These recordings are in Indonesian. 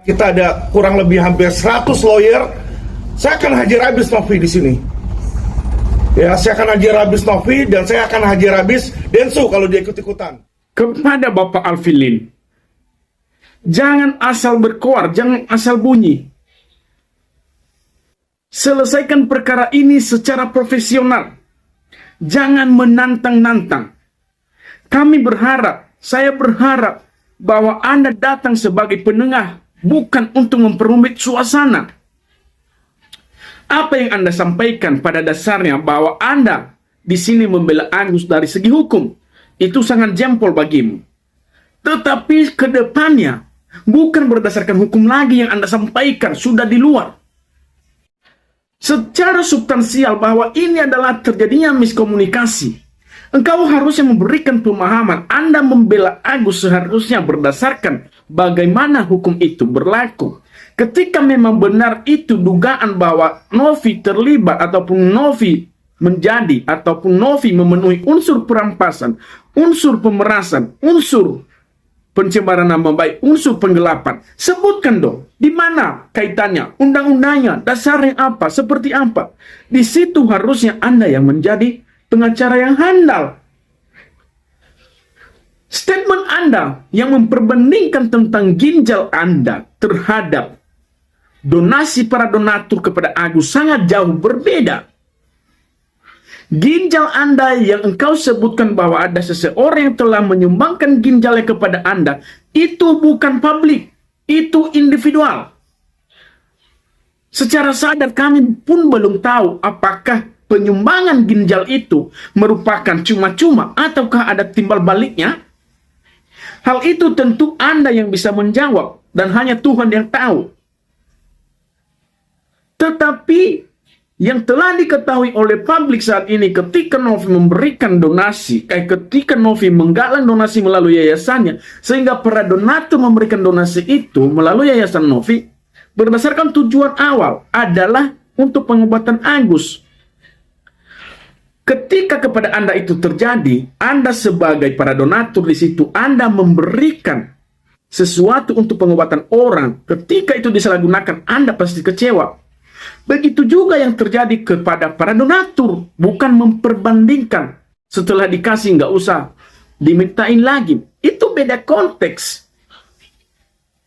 Kita ada kurang lebih hampir 100 lawyer. Saya akan hajar habis Novi di sini. Ya, saya akan hajar habis Novi dan saya akan hajar habis Densu kalau dia ikut-ikutan. Kepada Bapak Alfilin, jangan asal berkoar, jangan asal bunyi. Selesaikan perkara ini secara profesional. Jangan menantang-nantang. Kami berharap, saya berharap bahwa Anda datang sebagai penengah, bukan untuk memperumit suasana. Apa yang Anda sampaikan pada dasarnya bahwa Anda di sini membela Agus dari segi hukum, itu sangat jempol bagimu. Tetapi ke depannya, bukan berdasarkan hukum lagi yang Anda sampaikan, sudah di luar. Secara substansial bahwa ini adalah terjadinya miskomunikasi. Engkau harusnya memberikan pemahaman. Anda membela Agus seharusnya berdasarkan bagaimana hukum itu berlaku. Ketika memang benar itu dugaan bahwa Novi terlibat ataupun Novi menjadi ataupun Novi memenuhi unsur perampasan, unsur pemerasan, unsur pencemaran nama baik, unsur penggelapan, sebutkan dong di mana kaitannya, undang-undangnya, dasarnya apa, seperti apa. Di situ harusnya Anda yang menjadi pengacara yang handal. Statement Anda yang memperbandingkan tentang ginjal Anda terhadap donasi para donatur kepada Agus sangat jauh berbeda. Ginjal Anda yang engkau sebutkan bahwa ada seseorang yang telah menyumbangkan ginjalnya kepada Anda, itu bukan publik, itu individual. Secara sadar kami pun belum tahu apakah penyumbangan ginjal itu merupakan cuma-cuma ataukah ada timbal baliknya. Hal itu tentu Anda yang bisa menjawab dan hanya Tuhan yang tahu. Tetapi yang telah diketahui oleh publik saat ini ketika Novi memberikan donasi, ketika Novi menggalang donasi melalui yayasannya, sehingga para donatur memberikan donasi itu melalui yayasan Novi, berdasarkan tujuan awal adalah untuk pengobatan Agus. Ketika kepada Anda itu terjadi, Anda sebagai para donatur di situ, Anda memberikan sesuatu untuk pengobatan orang, ketika itu disalahgunakan, Anda pasti kecewa. Begitu juga yang terjadi kepada para donatur, bukan memperbandingkan. Setelah dikasih nggak usah dimintain lagi. Itu beda konteks.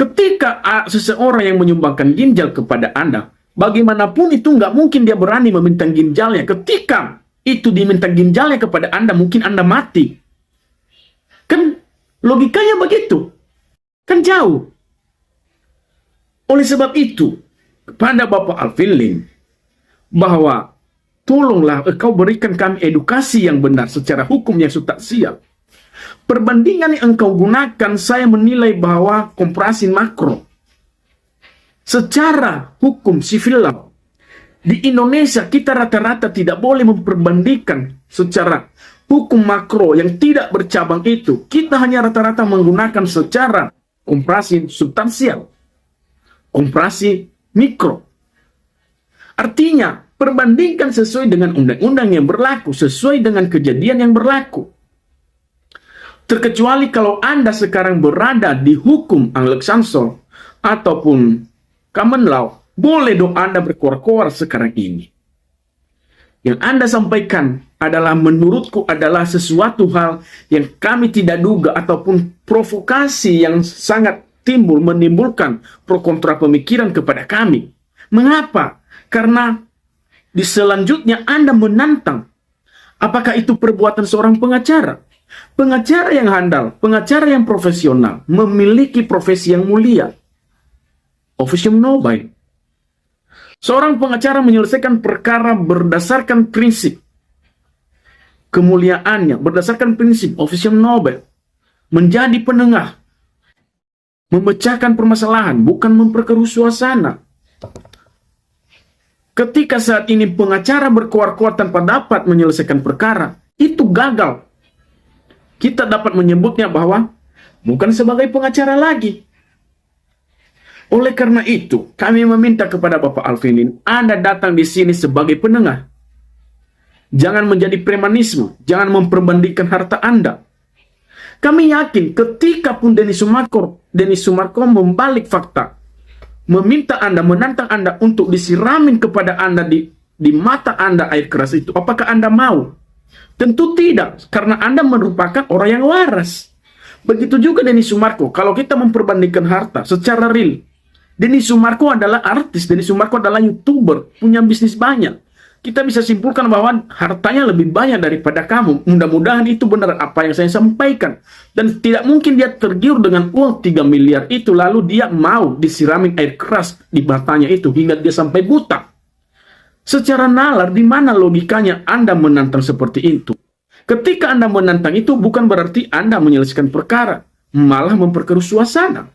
Ketika seseorang yang menyumbangkan ginjal kepada Anda, bagaimanapun itu nggak mungkin dia berani meminta ginjalnya. Ketika itu diminta ginjalnya kepada Anda, mungkin Anda mati. Kan logikanya begitu. Kan jauh. Oleh sebab itu, kepada Bapak Alfilin, bahwa tolonglah engkau berikan kami edukasi yang benar secara hukum yang substansial. Perbandingan yang engkau gunakan, saya menilai bahwa komparasi makro. Secara hukum sivil law, di Indonesia kita rata-rata tidak boleh memperbandingkan secara hukum makro yang tidak bercabang itu. Kita hanya rata-rata menggunakan secara komparasi substansial, komparasi mikro. Artinya, perbandingkan sesuai dengan undang-undang yang berlaku, sesuai dengan kejadian yang berlaku. Terkecuali kalau Anda sekarang berada di hukum Anglo-Saxon ataupun common law, boleh dong Anda berkoar-koar sekarang ini. Yang Anda sampaikan adalah menurutku adalah sesuatu hal yang kami tidak duga ataupun provokasi yang sangat menimbulkan pro kontra pemikiran kepada kami. Mengapa? Karena di selanjutnya Anda menantang. Apakah itu perbuatan seorang pengacara? Pengacara yang handal, pengacara yang profesional, memiliki profesi yang mulia. Officium noble. Seorang pengacara menyelesaikan perkara berdasarkan prinsip kemuliaannya, berdasarkan prinsip officium noble. Menjadi penengah, memecahkan permasalahan, bukan memperkeruh suasana. Ketika saat ini pengacara berkoar-koar tanpa dapat menyelesaikan perkara, itu gagal. Kita dapat menyebutnya bahwa bukan sebagai pengacara lagi. Oleh karena itu, kami meminta kepada Bapak Alfilin, Anda datang di sini sebagai penengah. Jangan menjadi premanisme, jangan memperbandingkan harta Anda. Kami yakin ketika pun Denny Sumarko membalik fakta, meminta Anda, menantang Anda untuk disiramin kepada Anda di mata Anda air keras itu, apakah Anda mau? Tentu tidak, karena Anda merupakan orang yang waras. Begitu juga Denny Sumarko. Kalau kita memperbandingkan harta secara real, Denny Sumarko adalah artis, Denny Sumarko adalah YouTuber, punya bisnis banyak. Kita bisa simpulkan bahwa hartanya lebih banyak daripada kamu. Mudah-mudahan itu benar apa yang saya sampaikan. Dan tidak mungkin dia tergiur dengan uang 3 miliar itu, lalu dia mau disiramin air keras di matanya itu hingga dia sampai buta. Secara nalar, di mana logikanya Anda menantang seperti itu? Ketika Anda menantang itu bukan berarti Anda menyelesaikan perkara, malah memperkeruh suasana.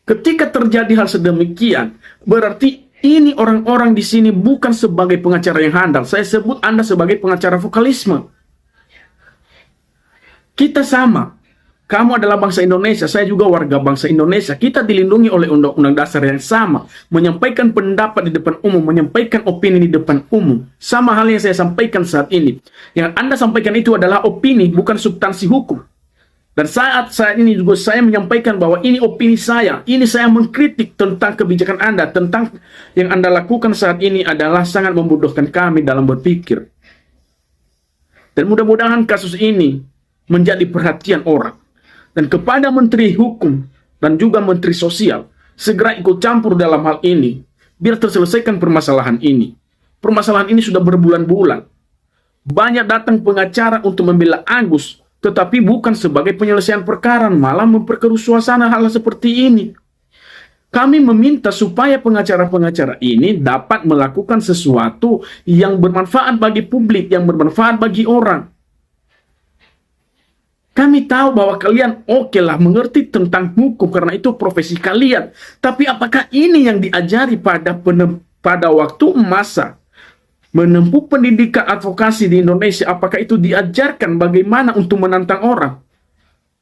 Ketika terjadi hal sedemikian, berarti ini orang-orang di sini bukan sebagai pengacara yang handal. Saya sebut Anda sebagai pengacara vokalisme. Kita sama. Kamu adalah bangsa Indonesia, saya juga warga bangsa Indonesia. Kita dilindungi oleh undang-undang dasar yang sama. Menyampaikan pendapat di depan umum, menyampaikan opini di depan umum. Sama hal yang saya sampaikan saat ini. Yang Anda sampaikan itu adalah opini, bukan substansi hukum. Dan saat ini juga saya menyampaikan bahwa ini opini saya. Ini saya mengkritik tentang kebijakan Anda. Tentang yang Anda lakukan saat ini adalah sangat membodohkan kami dalam berpikir. Dan mudah-mudahan kasus ini menjadi perhatian orang. Dan kepada Menteri Hukum dan juga Menteri Sosial, segera ikut campur dalam hal ini. Biar terselesaikan permasalahan ini. Permasalahan ini sudah berbulan-bulan. Banyak datang pengacara untuk membela Agus, tetapi bukan sebagai penyelesaian perkara, malah memperkeruh suasana hal seperti ini. Kami meminta supaya pengacara-pengacara ini dapat melakukan sesuatu yang bermanfaat bagi publik, yang bermanfaat bagi orang. Kami tahu bahwa kalian okelah mengerti tentang hukum karena itu profesi kalian. Tapi apakah ini yang diajari pada waktu masa menempuh pendidikan advokasi di Indonesia? Apakah itu diajarkan bagaimana untuk menantang orang?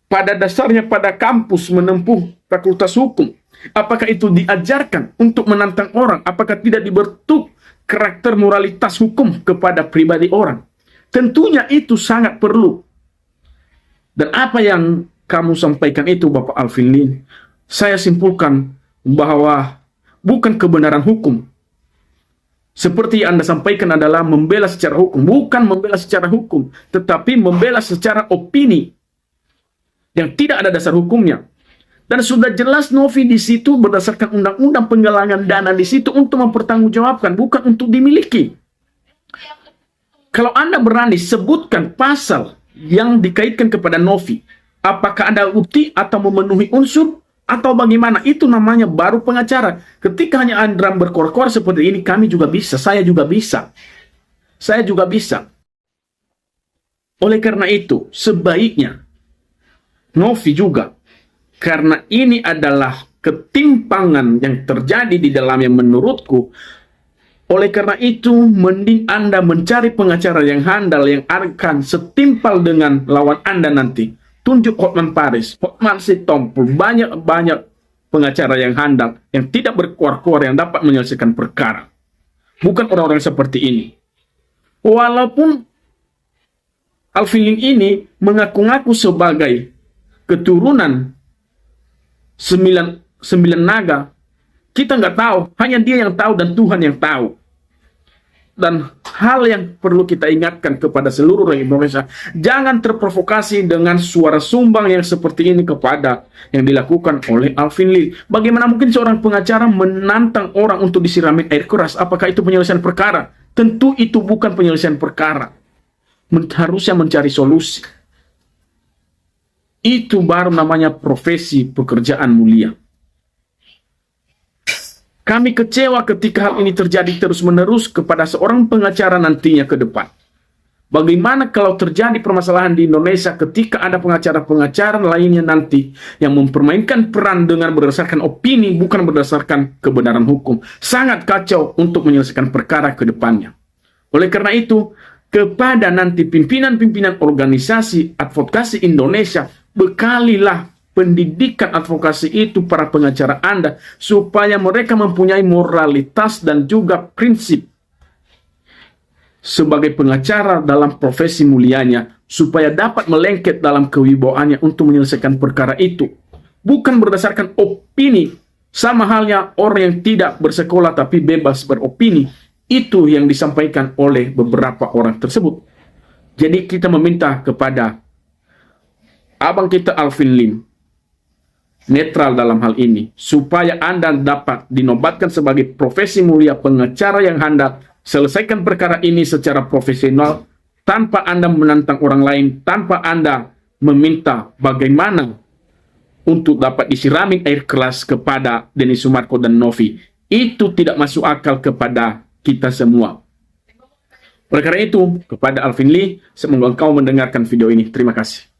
Pada dasarnya pada kampus menempuh fakultas hukum, apakah itu diajarkan untuk menantang orang? Apakah tidak dibentuk karakter moralitas hukum kepada pribadi orang? Tentunya itu sangat perlu. Dan apa yang kamu sampaikan itu, Bapak Alvin Lim, saya simpulkan bahwa bukan kebenaran hukum. Seperti yang Anda sampaikan adalah membela secara hukum. Bukan membela secara hukum, tetapi membela secara opini yang tidak ada dasar hukumnya. Dan sudah jelas Novi di situ berdasarkan undang-undang penggalangan dana di situ untuk mempertanggungjawabkan, bukan untuk dimiliki. Kalau Anda berani sebutkan pasal yang dikaitkan kepada Novi, apakah ada bukti atau memenuhi unsur atau bagaimana, itu namanya baru pengacara. Ketika hanya Anda berkor-kor seperti ini, kami juga bisa, saya juga bisa. Saya juga bisa. Oleh karena itu, sebaiknya Novi juga, karena ini adalah ketimpangan yang terjadi di dalamnya menurutku. Oleh karena itu, mending Anda mencari pengacara yang handal, yang akan setimpal dengan lawan Anda nanti. Tunjuk Hotman Paris, Hotman Sitompul, banyak-banyak pengacara yang handal, yang tidak berkuar-kuar, yang dapat menyelesaikan perkara. Bukan orang-orang seperti ini. Walaupun Alvin Lim ini mengaku-ngaku sebagai keturunan sembilan naga, kita nggak tahu, hanya dia yang tahu dan Tuhan yang tahu. Dan hal yang perlu kita ingatkan kepada seluruh rakyat Indonesia, jangan terprovokasi dengan suara sumbang yang seperti ini kepada yang dilakukan oleh Alvin Lim. Bagaimana mungkin seorang pengacara menantang orang untuk disiramin air keras? Apakah itu penyelesaian perkara? Tentu itu bukan penyelesaian perkara. Harusnya mencari solusi. Itu baru namanya profesi pekerjaan mulia. Kami kecewa ketika hal ini terjadi terus-menerus kepada seorang pengacara nantinya ke depan. Bagaimana kalau terjadi permasalahan di Indonesia ketika ada pengacara-pengacara lainnya nanti yang mempermainkan peran dengan berdasarkan opini, bukan berdasarkan kebenaran hukum. Sangat kacau untuk menyelesaikan perkara ke depannya. Oleh karena itu, kepada nanti pimpinan-pimpinan organisasi advokasi Indonesia, bekalilah pendidikan advokasi itu para pengacara Anda, supaya mereka mempunyai moralitas dan juga prinsip sebagai pengacara dalam profesi mulianya, supaya dapat melengket dalam kewibawaannya untuk menyelesaikan perkara itu. Bukan berdasarkan opini Sama halnya orang yang tidak bersekolah tapi bebas beropini, itu yang disampaikan oleh beberapa orang tersebut. Jadi kita meminta kepada abang kita Alvin Lim, netral dalam hal ini, supaya Anda dapat dinobatkan sebagai profesi mulia pengacara yang handal, selesaikan perkara ini secara profesional, tanpa Anda menantang orang lain, tanpa Anda meminta bagaimana untuk dapat disiramin air keras kepada Denny Sumarko dan Novi. Itu tidak masuk akal kepada kita semua. Oleh karena itu, kepada Alvin Lee, semoga engkau mendengarkan video ini. Terima kasih.